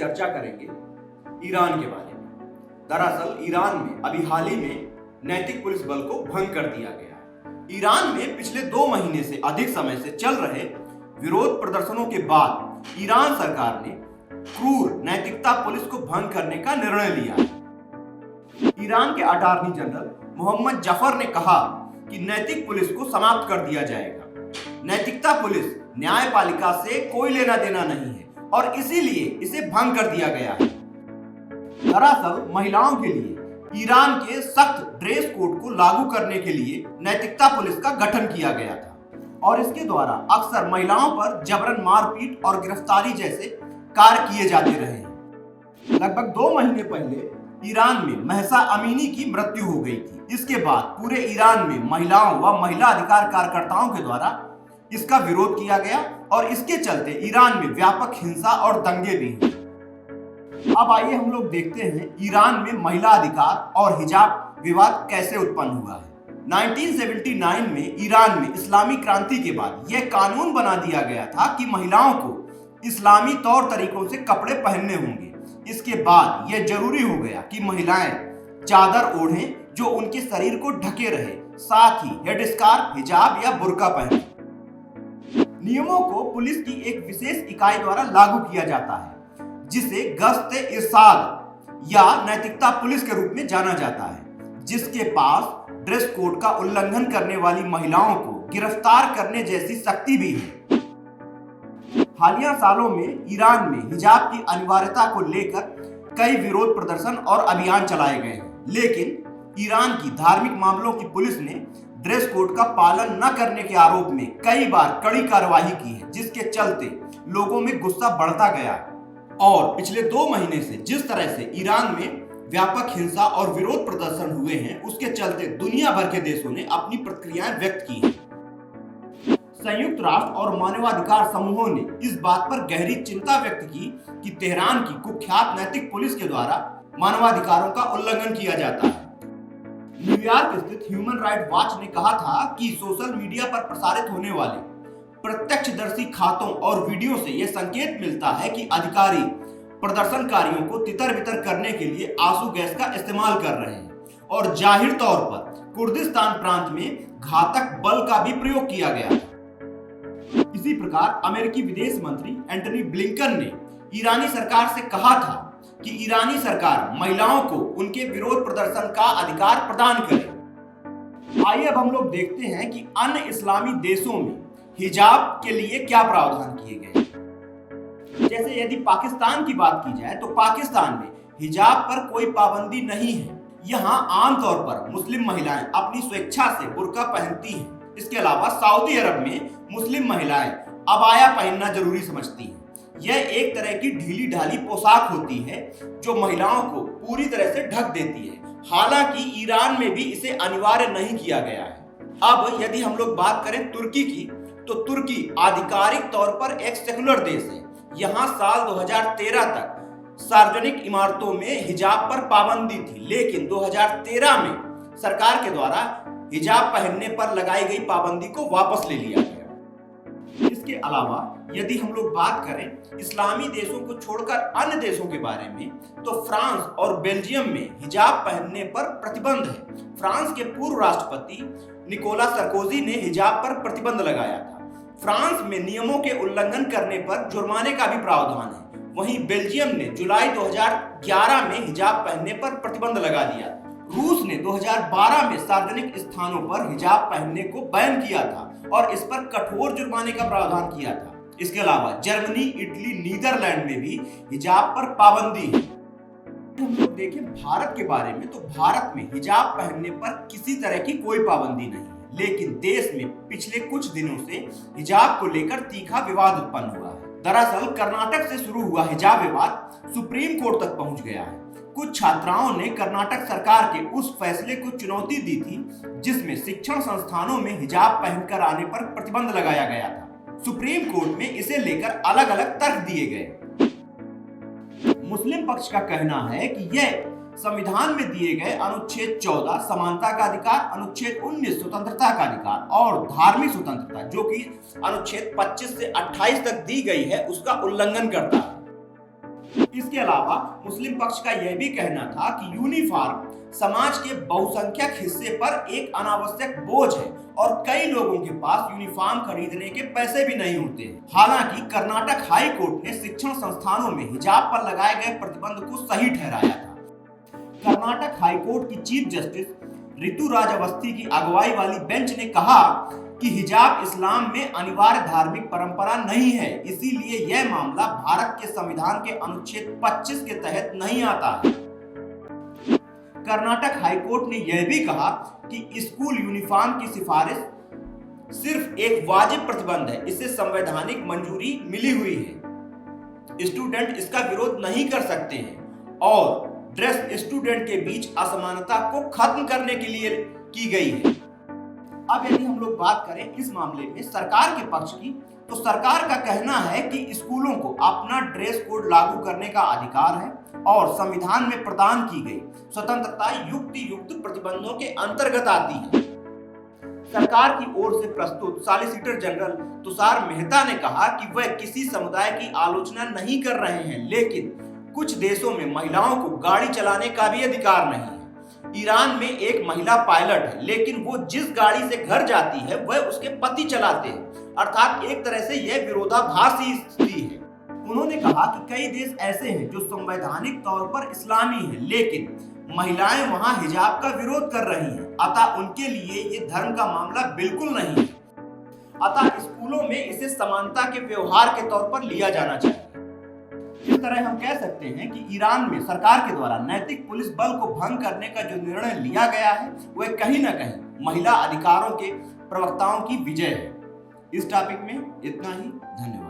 चर्चा करेंगे ईरान के बारे में। दरअसल ईरान में अभी हाल ही में नैतिक पुलिस बल को भंग कर दिया गया है। ईरान में पिछले 2 महीने से अधिक समय से चल रहे विरोध प्रदर्शनों के बाद ईरान सरकार ने क्रूर नैतिकता पुलिस को भंग करने का निर्णय लिया है। ईरान के अटॉर्नी जनरल मोहम्मद जफर ने कहा कि नैतिक पुलिस को समाप्त कर दिया जाएगा। नैतिकता पुलिस न्यायपालिका से कोई लेना देना नहीं है और इसीलिए इसे भंग कर दिया गया है। दरअसल महिलाओं के लिए ईरान के सख्त ड्रेस कोड को लागू करने के लिए नैतिकता पुलिस का गठन किया गया था और इसके द्वारा अक्सर महिलाओं पर जबरन मारपीट और गिरफ्तारी जैसे कार्य किए जाते रहे हैं। लगभग 2 महीने पहले ईरान में महसा अमीनी की मृत्यु हो गई थी। इसके बाद पूरे ईरान में महिलाओं व महिला अधिकार कार्यकर्ताओं के द्वारा इसका विरोध किया गया और इसके चलते ईरान में व्यापक हिंसा और दंगे भी हुए। अब आइए हम लोग देखते हैं ईरान में महिला अधिकार और हिजाब विवाद कैसे उत्पन्न हुआ है। 1979 में ईरान में इस्लामी क्रांति के बाद यह कानून बना दिया गया था कि महिलाओं को इस्लामी तौर तरीकों से कपड़े पहनने होंगे। इसके बाद यह जरूरी हो गया कि महिलाएं चादर ओढ़ें जो उनके शरीर को ढके रहे, साथ ही हेडस्कार्फ, हिजाब या बुर्का पहने। नियमों को पुलिस की एक विशेष इकाई द्वारा लागू किया जाता है जिसे गश्त-ए-इरशाद या नैतिकता पुलिस के रूप में जाना जाता है, जिसके पास ड्रेस कोड का उल्लंघन करने वाली महिलाओं को गिरफ्तार करने जैसी शक्ति भी है। हालिया सालों में ईरान में हिजाब की अनिवार्यता को लेकर कई विरोध प्रदर्शन और अभियान चलाए गए हैं, लेकिन ईरान की धार्मिक मामलों की पुलिस ने ड्रेस कोड का पालन न करने के आरोप में कई बार कड़ी कार्रवाई की है, जिसके चलते लोगों में गुस्सा बढ़ता गया और पिछले 2 महीने से जिस तरह से ईरान में व्यापक हिंसा और विरोध प्रदर्शन हुए हैं, उसके चलते दुनिया भर के देशों ने अपनी प्रतिक्रियाएं व्यक्त की हैं। संयुक्त राष्ट्र और मानवाधिकार समूहों ने इस बात पर गहरी चिंता व्यक्त की कि तेहरान की कुख्यात नैतिक पुलिस के द्वारा मानवाधिकारों का उल्लंघन किया जाता है। न्यूयॉर्क स्थित ह्यूमन राइट वॉच ने कहा था कि सोशल मीडिया पर प्रसारित होने वाले प्रत्यक्षदर्शी खातों और वीडियो से यह संकेत मिलता है कि अधिकारी प्रदर्शनकारियों को तितर-बितर करने के लिए आंसू गैस का इस्तेमाल कर रहे हैं और जाहिर तौर पर कुर्दिस्तान प्रांत में घातक बल का भी प्रयोग किया गया। इसी प्रकार अमेरिकी विदेश मंत्री एंटनी ब्लिंकन ने ईरानी सरकार से कहा था कि ईरानी सरकार महिलाओं को उनके विरोध प्रदर्शन का अधिकार प्रदान करे। आइए अब हम लोग देखते हैं कि अन्य इस्लामी देशों में हिजाब के लिए क्या प्रावधान किए गए। जैसे यदि पाकिस्तान की बात की जाए तो पाकिस्तान में हिजाब पर कोई पाबंदी नहीं है। यहाँ आमतौर पर मुस्लिम महिलाएं अपनी स्वेच्छा से बुर्का पहनती हैं। इसके अलावा सऊदी अरब में मुस्लिम महिलाएं अबाया पहनना जरूरी समझती हैं। यह एक तरह की ढीली ढाली पोशाक होती है जो महिलाओं को पूरी तरह से ढक देती है। हालांकि ईरान में भी इसे अनिवार्य नहीं किया गया है। अब यदि हम लोग बात करें तुर्की की, तो तुर्की आधिकारिक तौर पर एक सेकुलर देश है। यहाँ साल 2013 तक सार्वजनिक इमारतों में हिजाब पर पाबंदी थी, लेकिन 2013 में सरकार के द्वारा हिजाब पहनने पर लगाई गई पाबंदी को वापस ले लिया गया। इसके अलावा यदि हम लोग बात करें इस्लामी देशों को छोड़कर अन्य देशों के बारे में, तो फ्रांस और बेल्जियम में हिजाब पहनने पर प्रतिबंध है। फ्रांस के पूर्व राष्ट्रपति निकोला सरकोजी ने हिजाब पर प्रतिबंध लगाया था। फ्रांस में नियमों के उल्लंघन करने पर जुर्माने का भी प्रावधान है। वहीं बेल्जियम ने जुलाई 2011 में हिजाब पहनने पर प्रतिबंध लगा दिया था। रूस ने 2012 में सार्वजनिक स्थानों पर हिजाब पहनने को बैन किया था और इस पर कठोर जुर्माने का प्रावधान किया था। इसके अलावा जर्मनी, इटली, नीदरलैंड में भी हिजाब पर पाबंदी है। हम लोग देखें भारत के बारे में, तो भारत में हिजाब पहनने पर किसी तरह की कोई पाबंदी नहीं है, लेकिन देश में पिछले कुछ दिनों से हिजाब को लेकर तीखा विवाद उत्पन्न हुआ है। दरअसल कर्नाटक से शुरू हुआ हिजाब विवाद सुप्रीम कोर्ट तक पहुंच गया है। कुछ छात्राओं ने कर्नाटक सरकार के उस फैसले को चुनौती दी थी जिसमें शिक्षण संस्थानों में हिजाब पहनकर आने पर प्रतिबंध लगाया गया था। सुप्रीम कोर्ट में इसे लेकर अलग अलग तर्क दिए गए। मुस्लिम पक्ष का कहना है कि यह संविधान में दिए गए अनुच्छेद 14 समानता का अधिकार, अनुच्छेद 19 स्वतंत्रता का अधिकार और धार्मिक स्वतंत्रता जो कि अनुच्छेद 25 से 28 तक दी गई है उसका उल्लंघन करता है। इसके अलावा मुस्लिम पक्ष का यह भी कहना था कि यूनिफॉर्म समाज के बहुसंख्यक हिस्से पर एक अनावश्यक बोझ है और कई लोगों के पास यूनिफॉर्म खरीदने के पैसे भी नहीं होते हैं। हालांकि कर्नाटक हाई कोर्ट ने शिक्षण संस्थानों में हिजाब पर लगाए गए प्रतिबंध को सही ठहराया था। कर्नाटक हाई कोर्ट की चीफ जस्टिस ऋतु राज अवस्थी की अगुवाई वाली बेंच ने कहा कि हिजाब इस्लाम में अनिवार्य धार्मिक परंपरा नहीं है, इसीलिए यह मामला भारत के संविधान के अनुच्छेद 25 के तहत नहीं आता है। कर्नाटक हाई कोर्ट ने यह भी कहा कि स्कूल यूनिफॉर्म की सिफारिश सिर्फ एक वाजिब प्रतिबंध है, इसे संवैधानिक मंजूरी मिली हुई है, स्टूडेंट इसका विरोध नहीं कर सकते हैं और ड्रेस स्टूडेंट के बीच असमानता को खत्म करने के लिए की गई है। अब यदि हम लोग बात करें इस मामले में सरकार के पक्ष की, तो सरकार का कहना है कि स्कूलों को अपना ड्रेस कोड लागू करने का अधिकार है और संविधान में प्रदान की गई स्वतंत्रता युक्त प्रतिबंधों के अंतर्गत आती है। सरकार की ओर से प्रस्तुत सॉलिसिटर जनरल तुषार मेहता ने कहा कि वह किसी समुदाय की आलोचना नहीं कर रहे हैं, लेकिन कुछ देशों में महिलाओं को गाड़ी चलाने का भी अधिकार नहीं है। ईरान में एक महिला पायलट है, लेकिन वो जिस गाड़ी से घर जाती है वह उसके पति चलाते हैं, अर्थात एक तरह से यह विरोधाभासी स्थिति है। उन्होंने कहा कि कई देश ऐसे हैं जो संवैधानिक तौर पर इस्लामी हैं, लेकिन महिलाएं वहां हिजाब का विरोध कर रही हैं, अतः उनके लिए ये धर्म का मामला बिल्कुल नहीं है। अतः स्कूलों में इसे समानता के व्यवहार के तौर पर लिया जाना चाहिए। इस तरह हम कह सकते हैं कि ईरान में सरकार के द्वारा नैतिक पुलिस बल को भंग करने का जो निर्णय लिया गया है वह कहीं न कहीं महिला अधिकारों के प्रवक्ताओं की विजय है। इस टॉपिक में इतना ही। धन्यवाद।